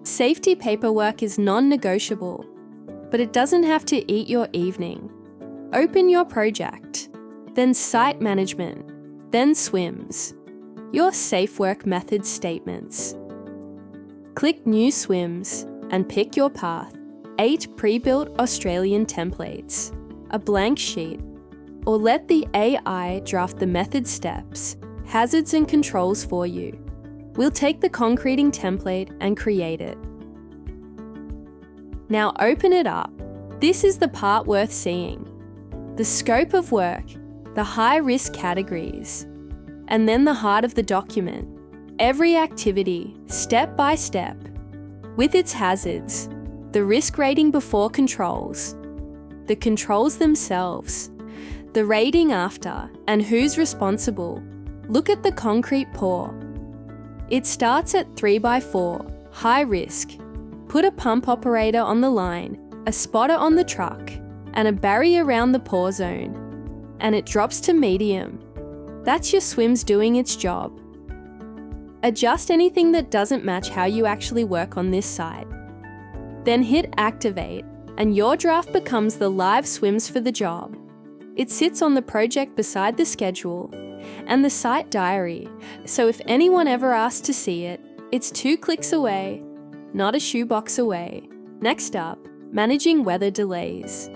Safety paperwork is non-negotiable, but it doesn't have to eat your evening. Open your project, then site management, then SWMS, your safe work method statements. Click New SWMS and pick your path, 8 pre-built Australian templates, a blank sheet, or let the AI draft the method steps, hazards and controls for you. We'll take the concreting template and create it. Now open it up. This is the part worth seeing. The scope of work, the high-risk categories, and then the heart of the document. Every activity, step by step, with its hazards, the risk rating before controls, the controls themselves, the rating after, and who's responsible. Look at the concrete pour. It starts at 3x4, high risk. Put a pump operator on the line, a spotter on the truck, and a barrier around the pour zone. And it drops to medium. That's your SWMS doing its job. Adjust anything that doesn't match how you actually work on this site. Then hit activate, and your draft becomes the live SWMS for the job. It sits on the project beside the schedule and the site diary, so if anyone ever asks to see it, it's 2 clicks away, not a shoebox away. Next up, managing weather delays.